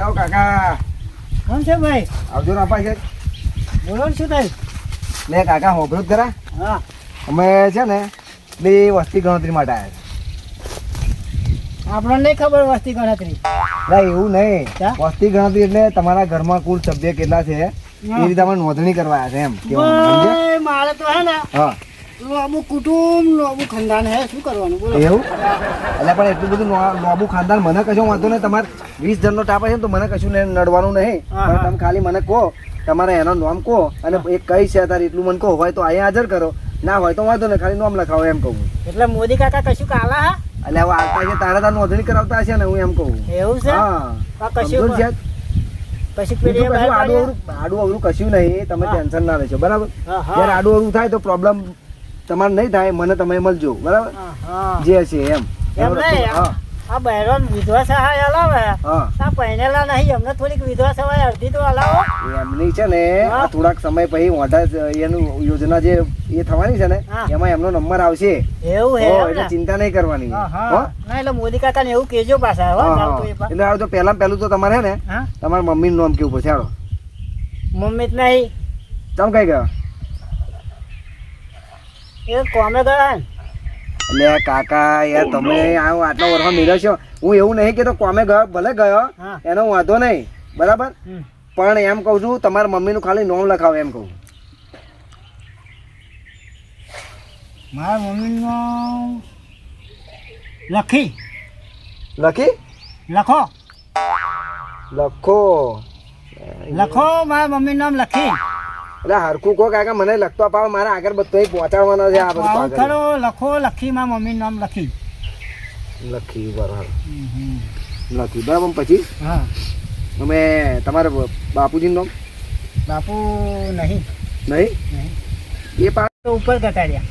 આવો કાકા. કોણ છે ભાઈ? આવજો ને આપા છે. બોલો ને શું થાય? લે કાકા હોભળો જ ખરા. હા અમે છે ને બે વસ્તી ગણતરી માટે આવ્યા આપણને નહીં ખબર વસ્તી ગણતરી. છે. એવું નહીં, વસ્તી ગણતરી એટલે તમારા ઘરમાં કુલ સભ્ય કેટલા છે એ રીતે અમે નોંધણી કરવા આવ્યા છે એમ કહેવાનું, સમજ્યા? ભાઈ, મારે તો હે ને હા લોબુ કુટુંબ લોબુ ખાનદાન હે, શું કરવાનું બોલો? એવું એટલે પણ એટલું બધું લોબુ ખાનદાન મને કશું વાંધો નહીં. તમારે 20 જણનો ટાપ છે ને તો મને કશું નડવાનું નહીં. પણ તમે ખાલી મને કહો, તમારે એનો નામ કહો અને એક કઈ છે તારે એટલું મને કહો. હોય તો અહીંયા હાજર કરો, ના હોય તો વાંધો નહીં, ખાલી નામ લખાવો એમ કહું. એટલે મોદી કાકા કશું કાલા હા? એટલે હવે આવતા છે તારે તાર નોંધણી કરાવતા હશે ને, હું એમ કહું. એવું છે? હા કશું સમજો છે. પછી બીજું કશું આડું અવળું કશું નહીં, તમે ટેન્શન ના લેશો, બરાબર? જ્યારે આડું અવળું થાય તો પ્રોબ્લેમ તમારે નહીં થાય, મને તમે મળજો, બરાબર? જે હશે એમ. એમ નહીં, આ બહેરોન વિધવા સહાય હલાવે, હા આ પહેરેલા નહીં, અમને થોડીક વિધવા સહાય અડધી તો હલાવો. એમની છે ને આ થોડાક સમય પછી મોઢા એનું યોજના જે એ થવાની છે ને એમાં એમનો નંબર આવશે. એવું હે? એટલે ચિંતા નહીં કરવાની. ના એટલે મોદી કાકા ને એવું કેજો પાછા. એટલે આ તો પહેલા પહેલું તો તમારે છે ને તમારા મમ્મી નું નામ કેવું પડશે. હાલો. મમ્મી જ નહીં, તમે કઈ ગયા? એ કોમે ગયા ને. એટલે કાકા યાર તમે આટલા વર્ષમાં મેળવશો. હું એવું નહીં કે તો કોમે ગયો, ભલે ગયો એનો વાંધો નહીં, બરાબર? પણ એમ કહું છું તમારા મમ્મી નું ખાલી નામ લખાવો એમ કહું. મારા મમ્મી નું લખી લખી લખો લખો લખો મારા મમ્મી નામ લખી. એટલે હરખું કહો કાકા, મને લખતો પાડો, મારે આગળ બધું પહોંચાડવાનો છે. આ બધું ખરો લખો લખી મારા મમ્મી નામ લખી. લખી બરાબર, લખી બરાબર. પછી હા અમે તમારા બાપુજી નું બાપુ નહીં નહીં એ તો ઉપર ઘટાડ્યા.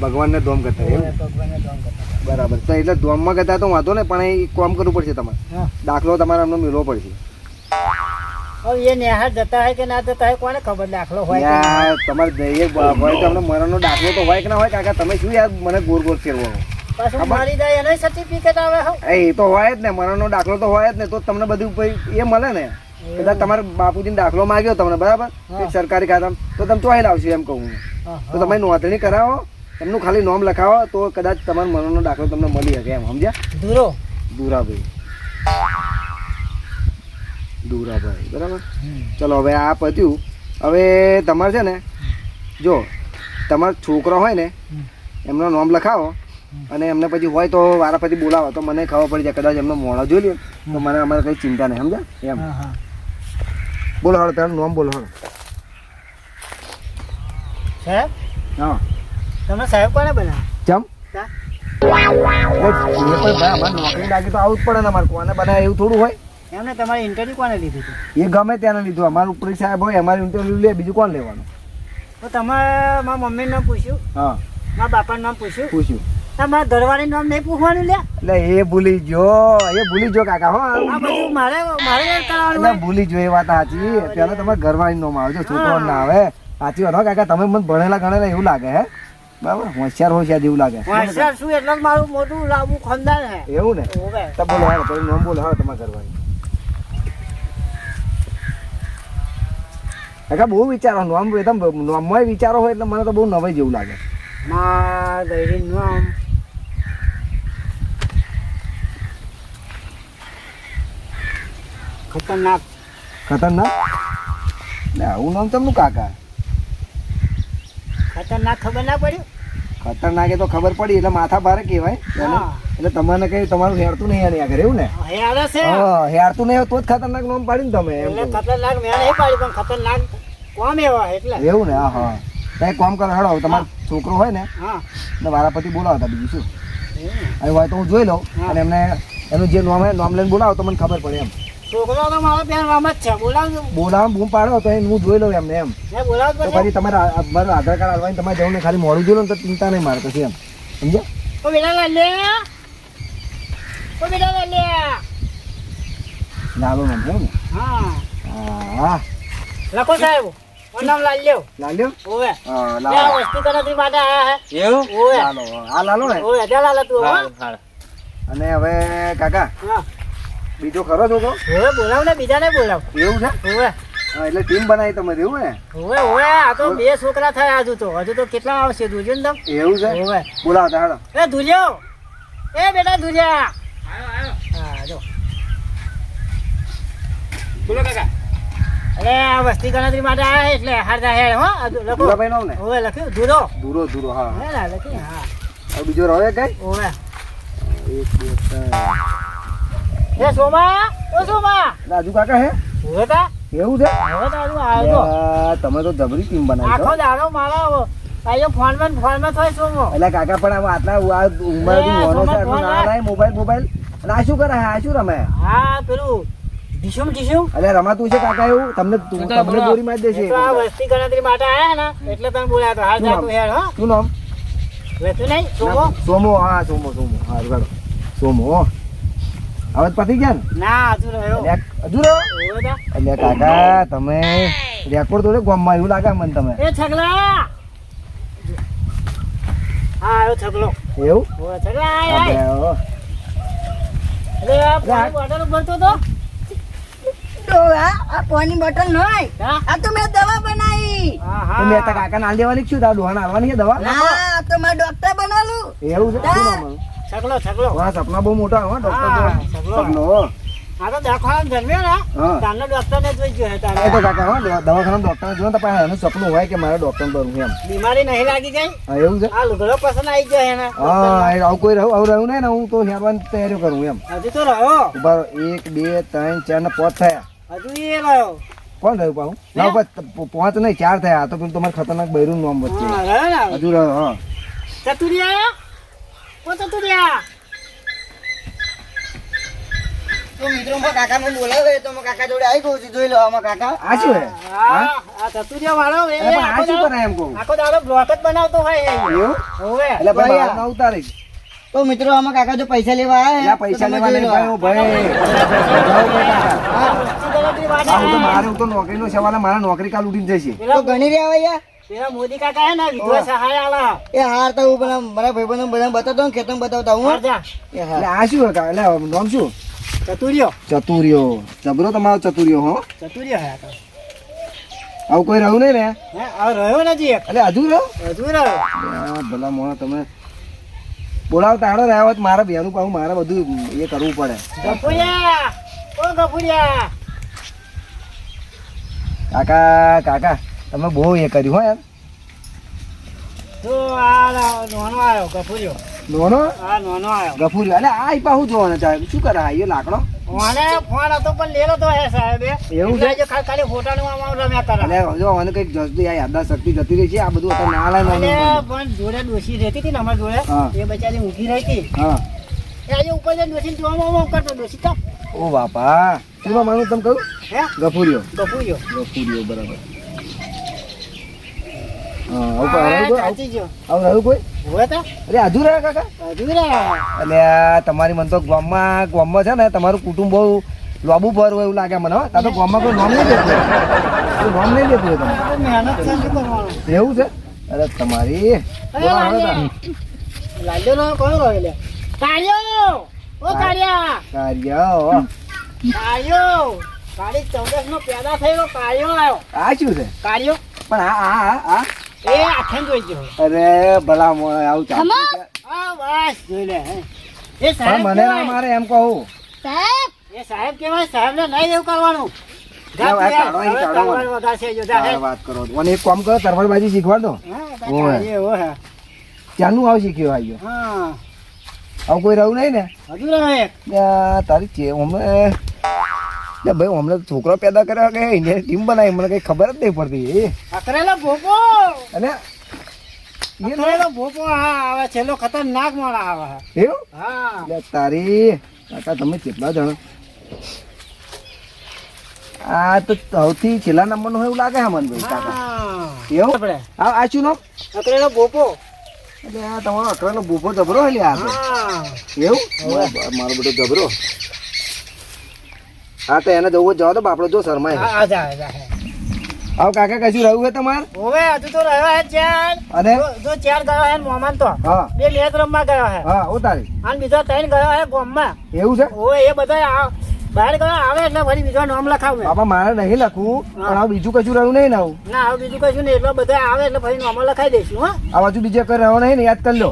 ભગવાનને ધોમ કરતા એવું? ભગવાનને દોમ કરતા. બરાબર. તો એટલે ધોમમાં કરતા તો વાંધો ને, પણ એ કામ કરવું પડશે તમારે. દાખલો તમારે અમને મેળવો પડશે. હવે એ નેહાર જતા હોય કે ના જતા હોય કોને ખબર? દાખલો હોય યાર તમારે દઈએ હોય તો અમને મરણનો દાખલો તો હોય કે ના હોય કાકા? તમે શું યાર મને ગોળ ગોળ ફેરવો? પાછું મારી જાય એનો સર્ટિફિકેટ આવે. એ તો હોય જ ને, મરણનો દાખલો તો હોય જ ને, તો તમને બધું એ મળે ને. કદાચ તમારે બાપુજીને દાખલો માંગ્યો તમને, બરાબર, સરકારી ખાતામાં, તો તમે ચોઈ લાવશો એમ કહું. તો તમે નોંધણી કરાવો, એમનું ખાલી નામ લખાવો તો કદાચ તમારો મરણનો દાખલો તમને મળી શકે એમ, સમજ્યા? દુરાભાઈ દુરાભાઈ, બરાબર. ચલો હવે આ પત્યું. હવે તમારે છે ને જો તમારો છોકરો હોય ને એમનું નામ લખાવો અને એમને પછી હોય તો વારા પછી બોલાવો તો મને ખબર પડી જાય. કદાચ એમનો મોડો જોઈ લે તો મને અમારે કંઈ ચિંતા નહીં, સમજ્યા? એમ બોલો હાલો, તારું નામ બોલો હાલો. સાહેબ? હા તમે સાહેબ કોને બનાવ્યા? ચમ અમારે નોકરી લાગી તો આવું જ પડે ને. અમારે કોને બનાવે એવું થોડું હોય? એમને તમારી ઇન્ટરવ્યુ કોને લીધી હતી? એ ગમે તેને લીધું. અમારું ઉપરી સાહેબ હોય અમારી ઇન્ટરવ્યુ લે, બીજું કોણ લેવાનું? તો તમે મારા મમ્મીનું નામ પૂછ્યું, હા મારા બાપાનું નામ પૂછ્યું, તમારા ઘરવાળી નામ નહીં પૂછવાનું લે? એટલે એ ભૂલી જો કાકા. હો આ બધું મારે કરવાનું. ભૂલી જો, એ વાત સાચી. પેલા તમારે ઘરવાળી નામ આવે, છોકરો ના આવે. સાચી વાત હો કાકા, તમે મને ભણેલા ગણેલા એવું લાગે હે, બરાબર? હોશિયાર જેવું લાગે. હોશિયાર શું, એટલે મારું મોટું લાંબુ ખાનદાન હે. એવું ને? તો બોલો હાલો, પછી નામ બોલો હાલો તમારા ઘરવાળી. કાકા બહુ વિચારો, નામમાં વિચારો હોય એટલે મને તો બહુ નવાઈ જેવું લાગે. મારા ગયરીનું નામ ખતરનાક. ખતરનાક? આવું નામ તમનું કાકા? ખતરનાક ખબર ના પડ્યું? ખતરનાક એ તો ખબર પડી, એટલે માથા ભારે કહેવાય. એટલે તમને કઈ તમારું હેરતું નહીં આની આગળ, એવું ને? હેરતું નહીં તો જ ખતરનાક નામ પાડ્યું ને તમે? ખતરનાક મેં નહીં પાડ્યું, પણ ખતરનાક કોમ એવા એટલે. એવું ને? હા કઈ કામ કરો હેડો. તમારો છોકરો હોય ને એટલે વારાપતિ બોલાવતા, બીજું શું અહીં હોય તો હું જોઈ લઉં અને એમને એનું જે નામ હોય નામ લઈને બોલાવો તો મને ખબર પડે એમ. છોકરો તો મારો બેન નામ જ છે, બોલાવો બૂમ પાડો તો હું જોઈ લઉં એમને એમ. બોલાવો તો પછી તમારે મારું આધાર કાર્ડ આવવાની તમારે જવું ને, ખાલી મોડું જોઈ લો ને તો ચિંતા નહીં મારે પછી એમ, સમજ્યા? લાલો નામ છે ને? હા લખો સાહેબ, નામ લાલ્યો. લાલ્યો? ઓવે. હા વસ્તુ ગણતરી માટે આયા હે. એવું? ઓવે. લાલો, આ લાલો ને? ઓવે, ત્યાં લાલો તું. અને હવે કાકા બીજો ખરો છોકરો હવે બોલાવ ને બીજાને બોલાવ. એવું છે હવે હા એટલે ટીમ બનાવી તમે એવું ને હવે આ તો 2 છોકરા થયા હજુ તો કેટલા આવશે જોજો ને તમે. એવું છે હવે બોલાવતા હાલો એ ધુલિયો એ બેટા ધુલિયા હા જો બોલો કાકા. અરે આ વસ્તી ગણતરી માટે આયા એટલે હારદા હે હો લખો દુરાભાઈ નામ ને હવે લખ્યું ધુરો દૂરો દૂરો હા હે ને લખી હા હવે બીજો રહે કઈ હવે 1 2 3 એ સોમા ઓ સોમા રાજુ કાકા હે હવે તા એવું છે હવે તારું આવ્યો યાર, તમે તો જબરી ટીમ બનાવી આખો છો દાડો મારો આયો ફોનમાં થાય સોમો એટલે કાકા પણ આમાં આટલા ઉંમરથી એ, નાનો છે સોમા આટલું ફોન ના લાય મોબાઈલ અને આ શું કરે આ શું રમે હા પેલું ઢીશુમ એટલે રમાતું છે કાકા એવું તમને દોરી મારી દેશે તો આ વસ્તી ગણતરી માટે આયા ને એટલે તને બોલાયા તો હાલ જાતું હેડ હો શું નામ વેતું નહીં સોમો સોમો હા સોમો હા રૂગાડો સોમો હવે પતી ગયા ને ના હજુ રહ્યો હજુ રહ્યો હવે તા એટલે કાકા તમે રેકોર્ડ તોડે ગામમાં એવું લાગે મને તમે એ છગલા હા આવ્યો છગલો એવું ઓ છગલા આય આપણે, અરે આ પાણી બોટલ ભરતો તો આ પાણી બોટલ નહીં હા આ તો મેં દવા બનાવી હા તો મેં તો કાકા નાલ દેવાની જ છું તાર ડોહાને હાલવાની છે દવા ના આ તો મેં ડોક્ટર બનાવેલું એવું છે શું નામ આનું? છગલો વાહ સપના બહુ મોટા હો હા, ડોક્ટર સગલો. સપનો આ તો દેખાડો જન્મ્યો ને હા. તારનો ડોક્ટર ને જોઈ ગયો હે એ તારે તો કાકા હો દવાખાના ડોક્ટર જો તો પાસે એનું સપનું હોય કે મારે ડોક્ટર બનવું એમ બીમારી નહીં લાગી જાય હા એવું છે આ લુગડો પસંદ આવી ગયો એને હા આવું કોઈ રહ્યું નહીં ને હું તો હેરવાની તૈયારી કરું એમ હજુ તો રહ્યો ઉભા 1 2 3 4 ને 5 થયા હજુ એ રહ્યો કોણ રહ્યું પાહું ના પાંચ નહીં 4 થયા આ તો પેલું તમારે ખતરનાક બૈરું નામ વચ્ચે હા રહ્યો ને હજુ રહ્યો હા ચતુરિયા ઓ ચતુરિયા તો મિત્રો કાકા મને બોલાવે તો કાકા જોડે આવી ગયું છું જોઈ લો આમાં કાકા આ શું હે હા આ ચતુરિયા વાળો એ અરે પણ આ આખો શું દાડો- કરે એમ કહું આખો દાડો બ્લોક જ બનાવતો હોય એ. એવું હોવે એટલે ભાઈ બહાર ના ઉતારી તો મિત્રો આમાં કાકા જો પૈસા લેવા એટલે આવ્યા પૈસા લેવા નહીં ભાઈ ઓ ભાઈ જાઓ ભાઈ કાકા. આ વસ્તી ગણતરી માટે આ હું તો આયા. મારે હું તો નોકરીનો સવાલ હે, મારે નોકરી કાલ ઉઠીને જશે તો પેલા ગણી રહ્યા ભૈયા પેલા મોદી કાકા હે ને વિધવા સહાય આલા એ હાર તો હું પેલા મારા ભાઈબંધો બધા બતાવતો ને ખેતર બતાવતા હું હારજા. એ એટલે હા આ શું હે કાકા? એટલે નામ શું ચતુરિયો ચતુરિયો જબરો તમારો ચતુરિયો હો ચતુરિયો હે આ તો. આવું કોઈ રહ્યું નહીં ને હે આ રહ્યો નથી એક એટલે હજુ રહ્યો હજુ રહ્યો આ ભલા મોણા તમે બોલાવતા આડો રહ્યા હોત મારે બેનું પાછું મારે બધું એ કરવું પડે ગફુરિયા ઓ ગફુરિયા કાકા કાકા તમે બહુ એ કર્યું હો યાર તો આ નોનો આવ્યો ગફુરિયો નોનો આ નોનો આવ્યો ગફુરી એટલે આ ઈ પાછું જોવાનું ચાहे શું કરે આ એ લાકડો મને ફોન હતો પણ લેલો તો હે સાહેબ એવું છે? ખાલી ફોટાનું આમ રમ્યા કરે એટલે જો મને કઈક જલ્દી આ યાદદાસ્ત શક્તિ જતી રહી છે આ બધું અત્યારે ના લાય અને નોનું. પણ જોડે ડોસી રહેતી હતી ને અમારી જોડે હા. એ બચારી ઊંઘી રહી હતી હા એ આજે ઉપર જઈને ડોસી જોવામાં કરતો ડોસી તો ઓ બાપા શું માનું તમે કહ્યું હે ગફુરિયો ગફુરિયો ગફુરિયો બરાબર હા આવું કોઈ- ચાચી જો આવું રહ્યું કોઈ હોય તો અરે હજુ રહ્યા કાકા હજુ રહ્યા એટલે આ તમારી મને તો ગામમાં છે ને તમારું કુટુંબ બહુ લોબુ પર હોય એવું લાગે મને હો તાર તો ગામમાં કોઈ નામ નહીં લેતું કોઈ નામ નહીં લેતું હોય તમે મહેનત છે શું કરવાનું એવું છે અરે તમારી બોલા હવે તાર. લાલ્યો નો કયો રહ્યો લે કાળિયો ઓ કાળિયા કાર્ય હો. કાળિયો કાળી 14 નો પેદા થયેલો કાળિયો આવ્યો આ શું છે કાળિયો પણ આ એ આખેન જોઈ ગયો અરે ભલા મોણા આવું ચાલતું છે. આ બસ જોઈ લે હે. એ પણ સાહેબ મને ના કહેવાય. મારે એમ કહું એ સાહેબ કેવાય સાહેબ ને નહીં એવું કરવાનું જા ના, તું આ કાઢો, યાર, અહીં હવે કાઢો તલવાર વધારે છે, જો જા હે. આ વાત કરો મને એક કામ કરો તરવડબાજી શીખવાડ દો હા, તા ઓવે. કાળિયો એવો હે. ત્યાંનું આવું શીખ્યો આવ્યો હા આવું કોઈ રહ્યું નહીં ને હજુ રહે યા, તારી છે હમણે લે ભાઈ હમણાં છોકરો પેદા કર્યો કે ઇન્ડિયન ટીમ બનાવી મને કઈ ખબર જ નહીં પડતી અકરેલો ભોપો અને અકરેલો ભોપો હા આવે છેલ્લો ખતરનાક માણસ આવે હે. એવું હા લે તારી કાકા તમે કેટલા જણ આ તો સૌથી છેલ્લા નંબરનો હોય એવું લાગે છે મને ભાઈ કાકા હા એવું આપણે આ શું નામ અકરેલો ભોપો એટલે આ તમારો અઠવાડિયાનો બૂફો જબરો હે લે આ તો. હા એવું મારો બધો જબરો હા તો એને જવું જવા તો બાપડો જો શરમાય હા જા જા હે. આવ કાકા કશું રહ્યું હે તમારે ઓવે હજુ તો રહ્યો હે ચાર અને જો ચાર ગયો હે મોમાન તો હા 2 મેચ રમવા ગયો હે હા ઓ તારી અને બીજો 3 ગયો હે ગોમમાં એવું છે ઓવે એ બધા બહાર ગયો આવે એટલે ફરી બીજો નામ લખાવું બાપા મારે નહીં લખવું પણ આ બીજું કશું રહ્યું નહીં ને આવું ના હવે બીજું કશું નહીં એટલે બધા આવે એટલે ફરી નામ લખાઈ દઈશું હા આ બાજુ બીજે કઈ રહ્યો નહીં ને યાદ કરી લો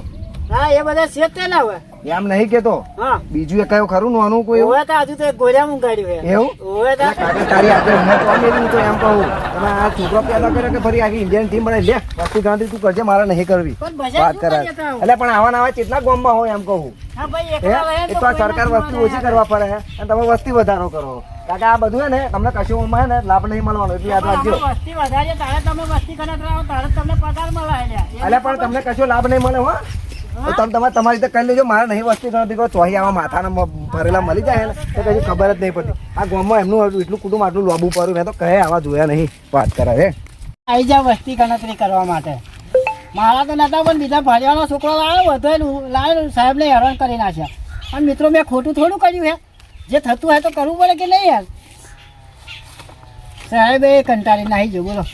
હા એ બધા છે તે ના હવે એમ નહીં કેતો હા બીજું એક કયું ખરું નોનું કોઈ એવું હવે તો હજુ તો એક ગોળ્યા મુંગાડ્યું છે એવું હવે તો કાકા તારી આપણે હિંમત તો મેલી હું તો એમ કહું તમે આ છોકરો પેદા કર્યો કે ફરી આખી ઇન્ડિયન ટીમ બને લે વસ્તી ગણતરી તું કરજે મારે નહીં કરવી પણ બજાર વાત શું કરાય કરી જતા એટલે પણ આવા નવા કેટલા ગામમાં હોય એમ કહું હા ભાઈ હે એકલા રહે એ તો આ સરકાર વસ્તી ઓછી કરવા પડે છે અને તમે વસ્તી વધારો કરો કાકા આ બધું હે ને તમને કશું માં ને લાભ નહીં મળવાનો એટલે યાદ રાખજો વસ્તી વધારીએ તારે તમે વસ્તી ગણતરાવો તારે તમને પગાર મળે એટલે પણ તમને કશો લાભ નહીં મળે હો તો તમે તમારી રીતે કરી લેજો મારે નહીં વસ્તી ગણતરી કરો ચોહી આવા માથાના ભરેલા મળી જાય ને તો કશું ખબર જ નહીં પડતી આ ગામમાં એમનું એટલું કુટુંબ આટલું લોબું પડ્યું મેં તો કહે આવા જોયા નહીં વાત કરાવે આવી જા વસ્તી ગણતરી કરવા માટે મારા તો નતા પણ બીજા ભાડિયાનો છોકરો લાવ્યો બધો લાવ્યો સાહેબને હેરાન કરી નાખ્યા અને મિત્રો મેં ખોટું થોડું કર્યું હે જે થતું હોય તો કરવું પડે કે નહીં યાર સાહેબ એ કંટાળી નાહી જો બોલો